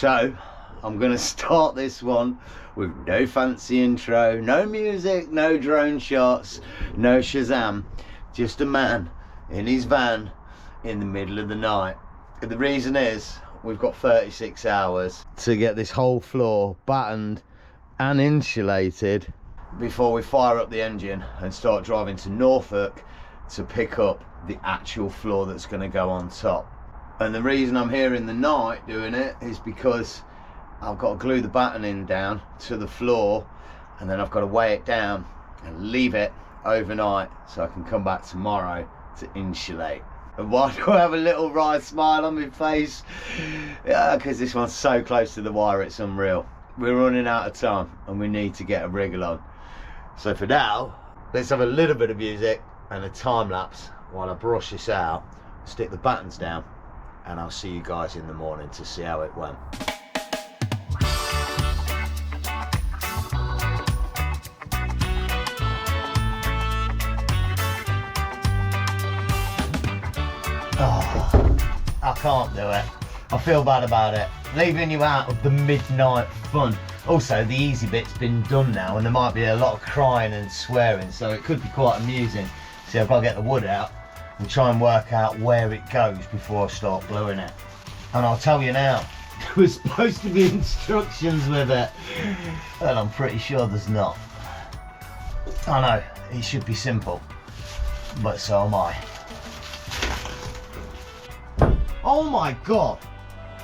So I'm gonna start this one with no fancy intro, no music, no drone shots, no Shazam, just a man in his van in the middle of the night. And the reason is we've got 36 hours to get this whole floor battened and insulated before we fire up the engine and start driving to Norfolk to pick up the actual floor that's going to go on top. And the reason I'm here in the night doing it is because I've got to glue the battening down to the floor, and then I've got to weigh it down and leave it overnight so I can come back tomorrow to insulate. And why do I have a little wry smile on my face? Yeah, because this one's so close to the wire, it's unreal. We're running out of time and we need to get a wriggle on. So for now, let's have a little bit of music and a time lapse while I brush this out, stick the buttons down, and I'll see you guys in the morning to see how it went. Oh, I can't do it. I feel bad about it. Leaving you out of the midnight fun. Also, the easy bit's been done now, and there might be a lot of crying and swearing, so it could be quite amusing. See, I've got to get the wood out and try and work out where it goes before I start gluing it. And I'll tell you now, there was supposed to be instructions with it, and I'm pretty sure there's not. I know, it should be simple, but so am I. Oh my god!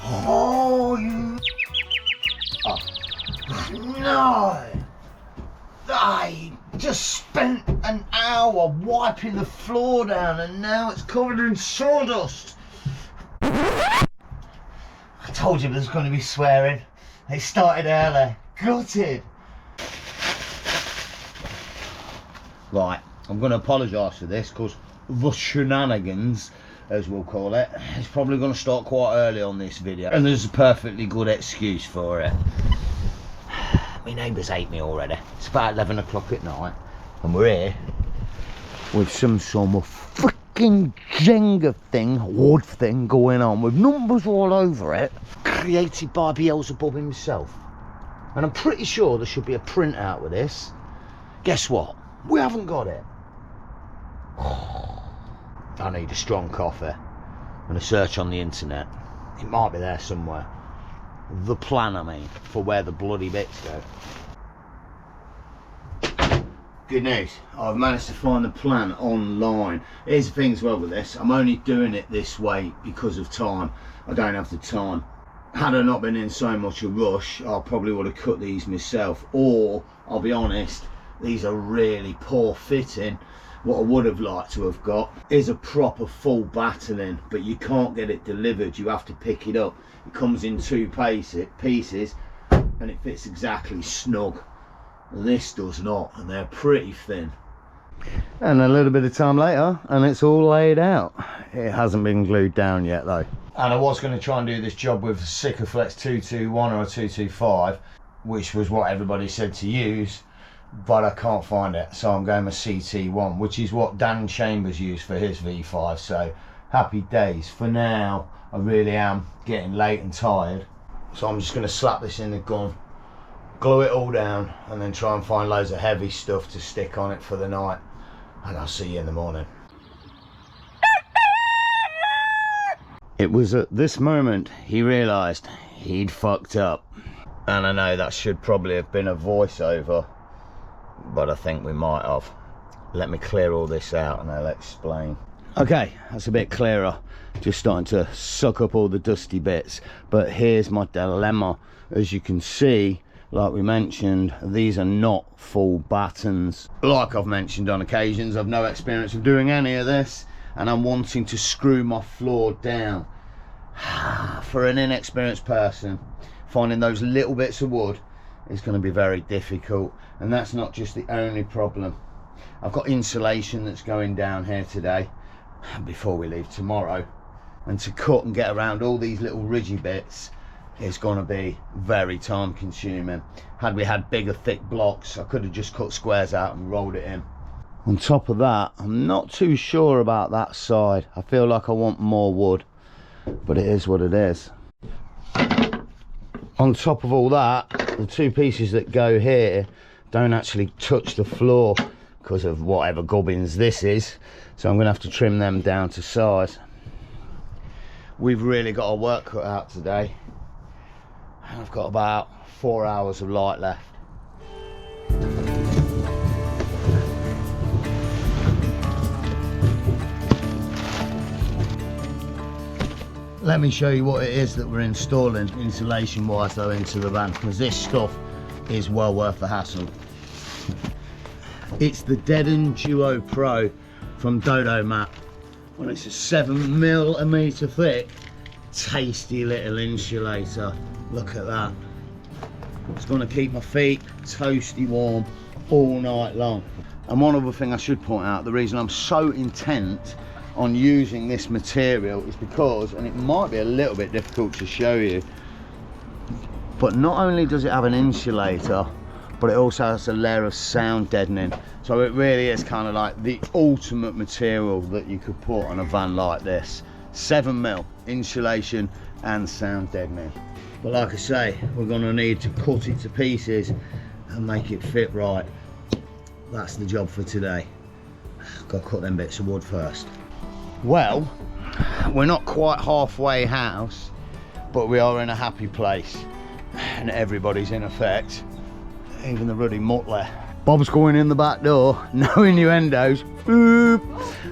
Oh, you... Oh. No! I just spent an hour wiping the floor down and now it's covered in sawdust. I told you there's going to be swearing. It started early. Gutted. Right, I'm going to apologise for this because the shenanigans, as we'll call it, is probably going to start quite early on this video, and there's a perfectly good excuse for it. My neighbours hate me already. It's about 11 o'clock at night and we're here with some sort of freaking Jenga thing, wood thing going on with numbers all over it, created by Beelzebub himself. And I'm pretty sure there should be a printout with this. Guess what? We haven't got it. I need a strong coffee and a search on the internet. It might be there somewhere. The plan, I mean, for where the bloody bits go. Good news, I've managed to find the plan online. Here's the thing as well with this, I'm only doing it this way because of time. I don't have the time. Had I not been in so much a rush, I probably would have cut these myself, or I'll be honest, these are really poor fitting. What I would have liked to have got is a proper full battening, but you can't get it delivered, you have to pick it up. It comes in two pieces and it fits exactly snug. This does not, and they're pretty thin. And a little bit of time later and it's all laid out. It hasn't been glued down yet though. And I was going to try and do this job with Sikaflex 221 or a 225, which was what everybody said to use, but I can't find it, so I'm going with CT1, which is what Dan Chambers used for his V5. So happy days. For now, I really am getting late and tired, so I'm just going to slap this in the gun, glue it all down, and then try and find loads of heavy stuff to stick on it for the night, and I'll see you in the morning. It was at this moment he realised he'd fucked up, and I know that should probably have been a voiceover, but I think we might have. Let me clear all this out and I'll explain. Okay, that's a bit clearer. Just starting to suck up all the dusty bits, but here's my dilemma. As you can see, like we mentioned, these are not full battens. Like I've mentioned on occasions, I've no experience of doing any of this, and I'm wanting to screw my floor down. For an inexperienced person, finding those little bits of wood is going to be very difficult, and that's not just the only problem. I've got insulation that's going down here today before we leave tomorrow, and to cut and get around all these little ridgy bits is going to be very time consuming. Had we had bigger thick blocks, I could have just cut squares out and rolled it in. On top of that, I'm not too sure about that side. I feel like I want more wood, but it is what it is. On top of all that, the two pieces that go here don't actually touch the floor because of whatever gubbins this is, so I'm going to have to trim them down to size. We've really got our work cut out today. I've got about 4 hours of light left. Let me show you what it is that we're installing insulation wise though into the van, because this stuff is well worth the hassle. It's the Deaden Duo Pro from Dodo Mat. Well, it's a 7mm thick, tasty little insulator. Look at that. It's going to keep my feet toasty warm all night long. And one other thing I should point out, the reason I'm so intent on using this material is because, and it might be a little bit difficult to show you, but not only does it have an insulator, but it also has a layer of sound deadening. So it really is kind of like the ultimate material that you could put on a van like this. 7mm insulation and sound deadening. But like I say, we're going to need to cut it to pieces and make it fit right. That's the job for today. Got to cut them bits of wood first. Well, we're not quite halfway house, but we are in a happy place, and everybody's in effect, even the ruddy muttler. Bob's going in the back door, no innuendos. Boop.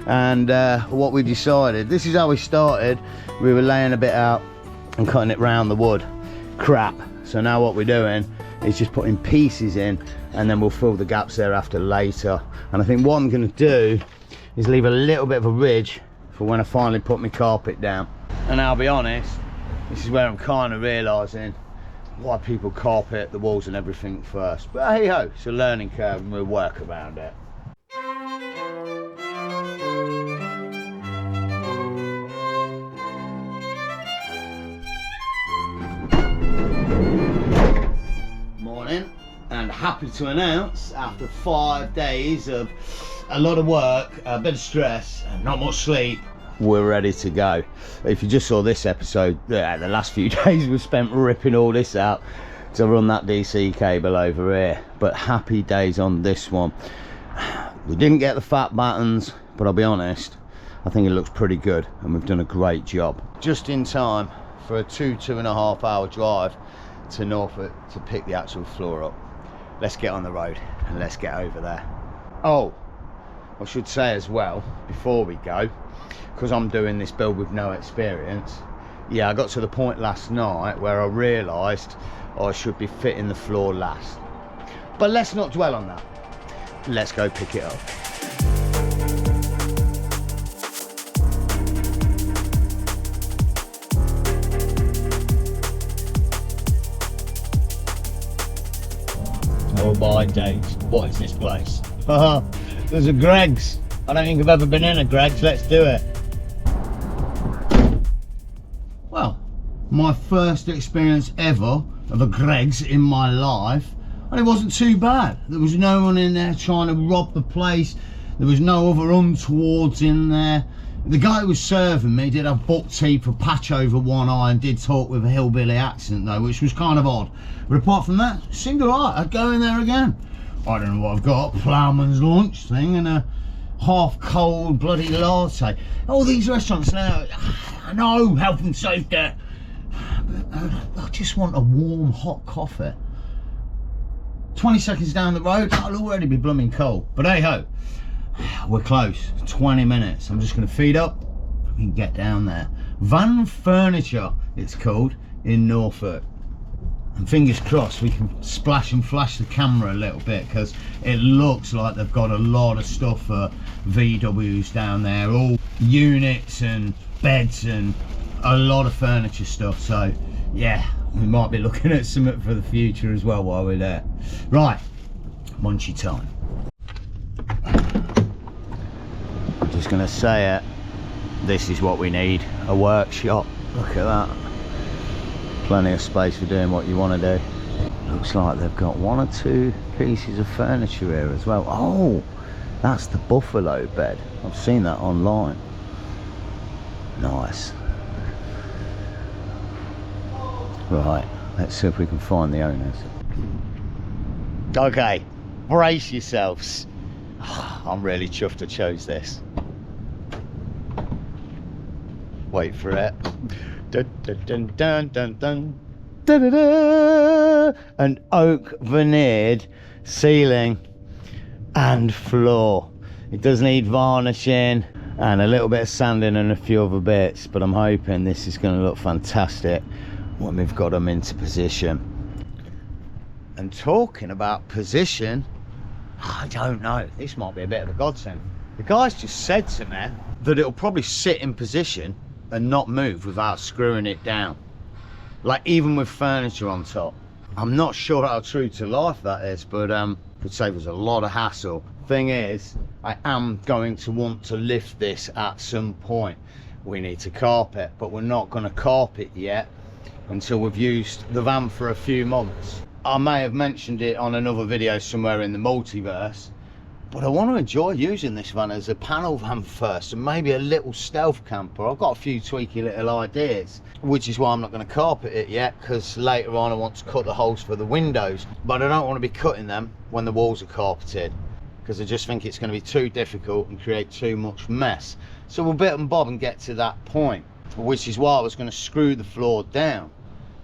And what we decided, this is how we started. We were laying a bit out and cutting it round the wood. Crap. So now what we're doing is just putting pieces in, and then we'll fill the gaps thereafter later. And I think what I'm going to do is leave a little bit of a ridge for when I finally put my carpet down. And I'll be honest, this is where I'm kind of realising why people carpet the walls and everything first. But hey ho, it's a learning curve and we'll work around it. Morning, and happy to announce, after 5 days of a lot of work, a bit of stress and not much sleep, we're ready to go. If you just saw this episode, the last few days we've spent ripping all this out to run that DC cable over here. But happy days on this one. We didn't get the fat battens, but I'll be honest, I think it looks pretty good and we've done a great job. Just in time for a 2.5 hour drive to Norfolk to pick the actual floor up. Let's get on the road and let's get over there. Oh, I should say as well, before we go, because I'm doing this build with no experience, yeah, I got to the point last night where I realised I should be fitting the floor last. But let's not dwell on that. Let's go pick it up. Oh my days, what is this place? There's a Greg's. I don't think I've ever been in a Greg's. Let's do it. Well, my first experience ever of a Greg's in my life, and it wasn't too bad. There was no one in there trying to rob the place. There was no other untowards in there. The guy who was serving me did have buck teeth, a patch over one eye, and did talk with a hillbilly accent though, which was kind of odd. But apart from that, it seemed alright. I'd go in there again. I don't know what I've got, a ploughman's lunch thing and a half cold bloody latte. All these restaurants now, I know, health and safety, but I just want a warm hot coffee. 20 seconds down the road, I'll already be blooming cold. But hey ho, we're close, 20 minutes. I'm just going to feed up and get down there. Van Furniture, it's called, in Norfolk. And fingers crossed we can splash and flash the camera a little bit, because it looks like they've got a lot of stuff for VWs down there, all units and beds and a lot of furniture stuff. So yeah, we might be looking at something for the future as well while we're there. Right, munchy time. I'm just gonna say it, this is what we need, a workshop. Look at that. Plenty of space for doing what you want to do. Looks like they've got 1 or 2 pieces of furniture here as well. Oh, that's the buffalo bed. I've seen that online. Nice. Right, Let's see if we can find the owners. Okay, brace yourselves. I'm really chuffed I chose this. Wait for it. Dun, dun, dun, dun, dun, dun. Da, da, da. An oak veneered ceiling and floor. It does need varnishing and a little bit of sanding and a few other bits, but I'm hoping this is going to look fantastic when we've got them into position. And talking about position, I don't know, this might be a bit of a godsend. The guys just said to me that it'll probably sit in position and not move without screwing it down, like even with furniture on top. I'm not sure how true to life that is, but could save us a lot of hassle. Thing is, I am going to want to lift this at some point. We need to carpet, but we're not going to carpet yet until we've used the van for a few months. I may have mentioned it on another video somewhere in the multiverse, but I want to enjoy using this van as a panel van first, and maybe a little stealth camper. I've got a few tweaky little ideas, which is why I'm not going to carpet it yet, because later on I want to cut the holes for the windows, but I don't want to be cutting them when the walls are carpeted, because I just think it's going to be too difficult and create too much mess. So we'll bit and bob and get to that point, which is why I was going to screw the floor down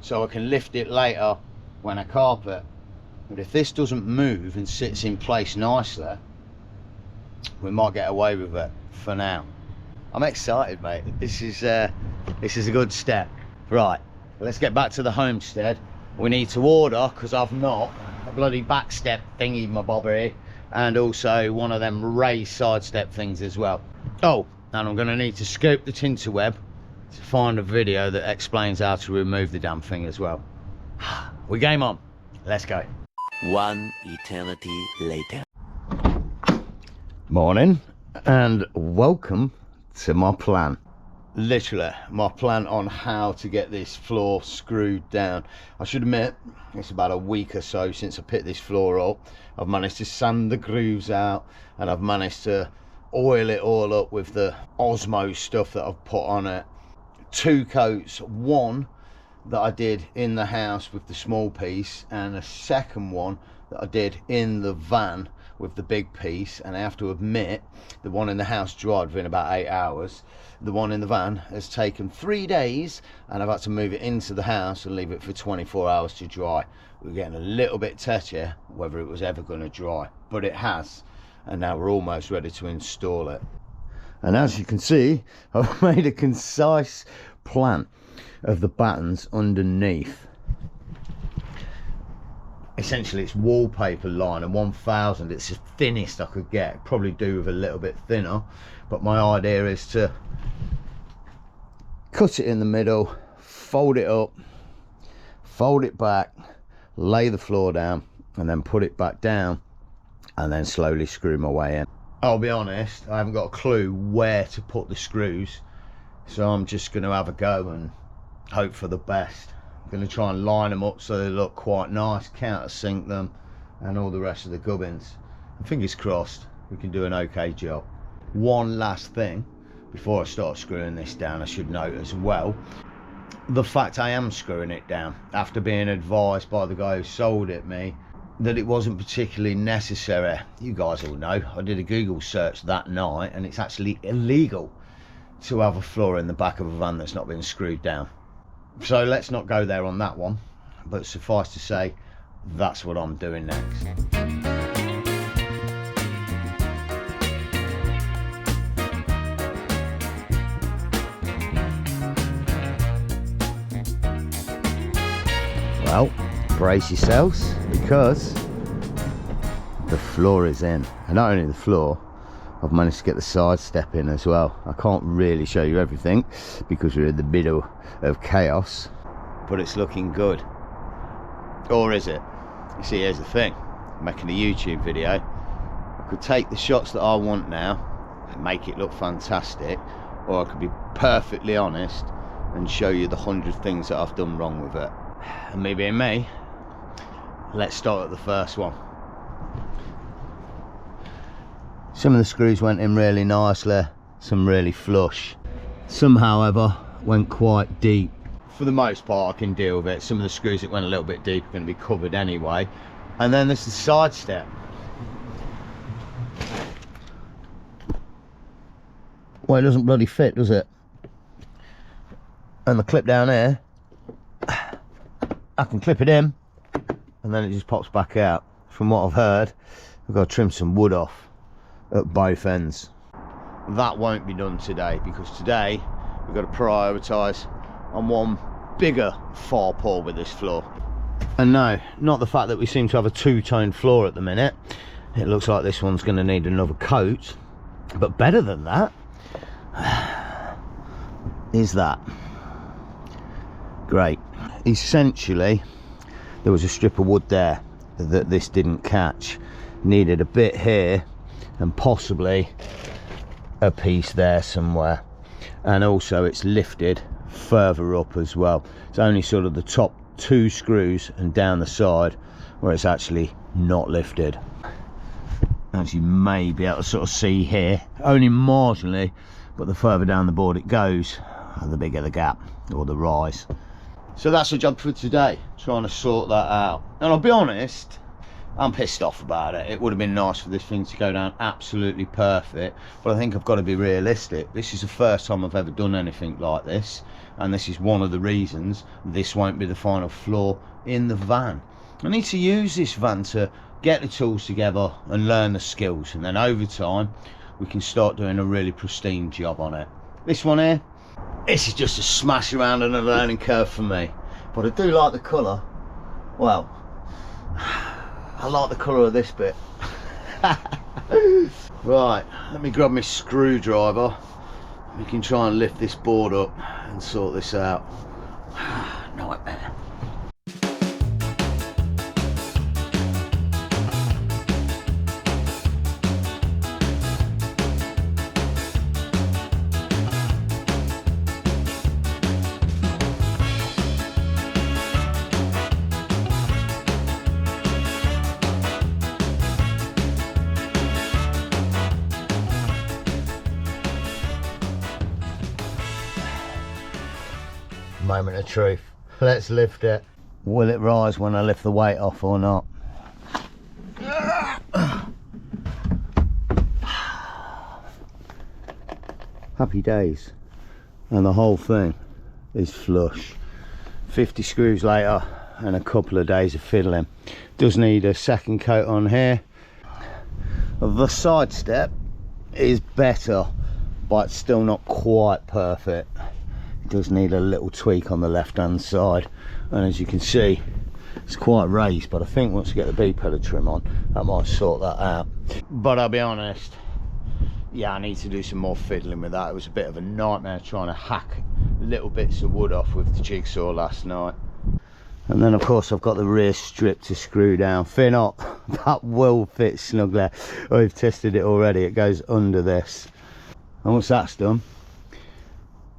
so I can lift it later when I carpet. But if this doesn't move and sits in place nicely, we might get away with it for now. I'm excited, mate. This is a good step. Right, let's get back to the homestead. We need to order, because I've not, a bloody back step thingy my bobbery, and also one of them raised side step things as well. Oh, and I'm going to need to scope the tinterweb to find a video that explains how to remove the damn thing as well. We game on. Let's go. One eternity later. Morning and welcome to my plan. Literally my plan on how to get this floor screwed down. I should admit, it's about a week or so since I picked this floor up. I've managed to sand the grooves out, and I've managed to oil it all up with the Osmo stuff that I've put on it. 2 coats, one that I did in the house with the small piece, and a second one that I did in the van with the big piece. And I have to admit, the one in the house dried within about 8 hours. The one in the van has taken 3 days, and I've had to move it into the house and leave it for 24 hours to dry. We're getting a little bit touchy whether it was ever going to dry, but it has, and now we're almost ready to install it. And as you can see, I've made a concise plan of the battens underneath. Essentially it's wallpaper line, and 1000, it's the thinnest I could get. Probably do with a little bit thinner, but my idea is to cut it in the middle, fold it up, fold it back, lay the floor down, and then put it back down, and then slowly screw my way in. I'll be honest, I haven't got a clue where to put the screws, so I'm just going to have a go and hope for the best. I'm going to try and line them up so they look quite nice, countersink them, and all the rest of the gubbins. And fingers crossed we can do an okay job. One last thing before I start screwing this down, I should note as well, the fact I am screwing it down after being advised by the guy who sold it me that it wasn't particularly necessary. You guys all know, I did a Google search that night, and it's actually illegal to have a floor in the back of a van that's not been screwed down. So let's not go there on that one, but suffice to say, that's what I'm doing next. Well, brace yourselves, because the floor is in. And not only the floor, I've managed to get the side step in as well. I can't really show you everything because we're in the middle of chaos, but it's looking good. Or is it? You see, here's the thing, I'm making a YouTube video. I could take the shots that I want now and make it look fantastic, or I could be perfectly honest and show you the 100 things that I've done wrong with it. And me being me, let's start at the first one. Some of the screws went in really nicely, some really flush. Some, however, went quite deep. for the most part I can deal with it. Some of the screws that went a little bit deep are going to be covered anyway. And then there's the side step. Well, it doesn't bloody fit, does it? And the clip down here, I can clip it in and then it just pops back out. From what I've heard, I've got to trim some wood off at both ends. That won't be done today, because today we've got to prioritise on one bigger far pull with this floor. And no, not the fact that we seem to have a two-tone floor at the minute. It looks like this one's going to need another coat, but better than that is that. Great. Essentially, there was a strip of wood there that this didn't catch. Needed a bit here and possibly a piece there somewhere. And also it's lifted further up as well. It's only sort of the top two screws and down the side where it's actually not lifted. As you may be able to sort of see here, only marginally, but the further down the board it goes, the bigger the gap or the rise. So that's the job for today, trying to sort that out. And I'll be honest, I'm pissed off about it. It would have been nice for this thing to go down absolutely perfect, but I think I've got to be realistic. This is the first time I've ever done anything like this, and this is one of the reasons this won't be the final floor in the van. I need to use this van to get the tools together and learn the skills, and then over time we can start doing a really pristine job on it. This one here, this is just a smash around and a learning curve for me, but I do like the colour. Well, I like the colour of this bit. Right, let me grab my screwdriver. We can try and lift this board up and sort this out. Nightmare. Moment of truth. Let's lift it. Will it rise when I lift the weight off or not? Happy days. And the whole thing is flush. 50 screws later and a couple of days of fiddling. Does need a second coat on here. The side step is better, but still not quite perfect. Does need a little tweak on the left hand side, and as you can see it's quite raised, but I think once we get the B-pillar trim on that might sort that out. But I'll be honest, yeah, I need to do some more fiddling with that. It was a bit of a nightmare trying to hack little bits of wood off with the jigsaw last night. And then of course I've got the rear strip to screw down. Fear not, that will fit snugly. I've tested it already, it goes under this, and once that's done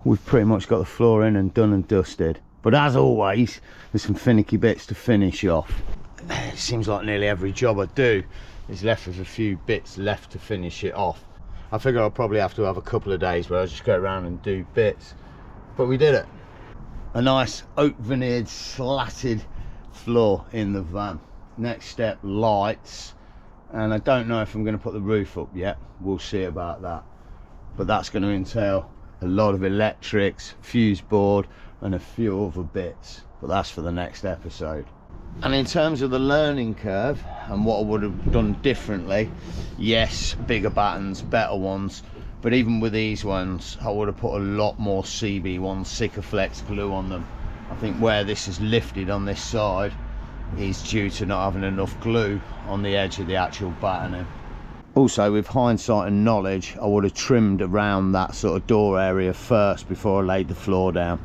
we've pretty much got the floor in and done and dusted. But as always, there's some finicky bits to finish off. It seems like nearly every job I do is left with a few bits left to finish it off. I figure I'll probably have to have a couple of days where I just go around and do bits, but we did it. A nice oak veneered slatted floor in the van. Next step, lights, and I don't know if I'm going to put the roof up yet. We'll see about that, but that's going to entail a lot of electrics, fuse board and a few other bits, but that's for the next episode. And in terms of the learning curve and what I would have done differently, yes, bigger battens, better ones, but even with these ones I would have put a lot more CB1 Sikaflex glue on them. I think where this is lifted on this side is due to not having enough glue on the edge of the actual battening. Also, with hindsight and knowledge, I would have trimmed around that sort of door area first before I laid the floor down.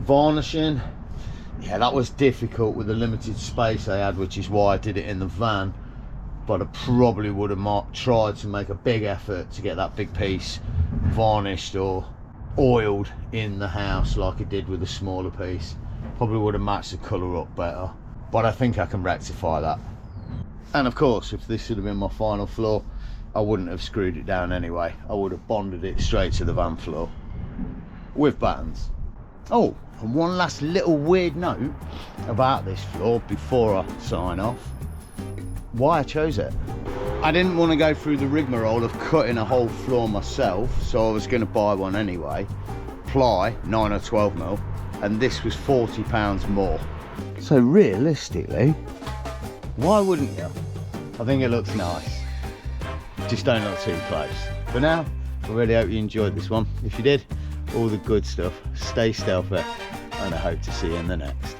Varnishing, yeah, that was difficult with the limited space I had, which is why I did it in the van. But I probably would have tried to make a big effort to get that big piece varnished or oiled in the house like I did with the smaller piece. Probably would have matched the colour up better, but I think I can rectify that. And of course, if this should have been my final floor, I wouldn't have screwed it down anyway. I would have bonded it straight to the van floor with battens. Oh, and one last little weird note about this floor before I sign off. Why I chose it. I didn't want to go through the rigmarole of cutting a whole floor myself, so I was going to buy one anyway. Ply, 9 or 12 mil, and this was £40 more. So realistically, why wouldn't you? I think it looks nice. Just don't look too close. For now, I really hope you enjoyed this one. If you did, all the good stuff, stay stealthy, and I hope to see you in the next.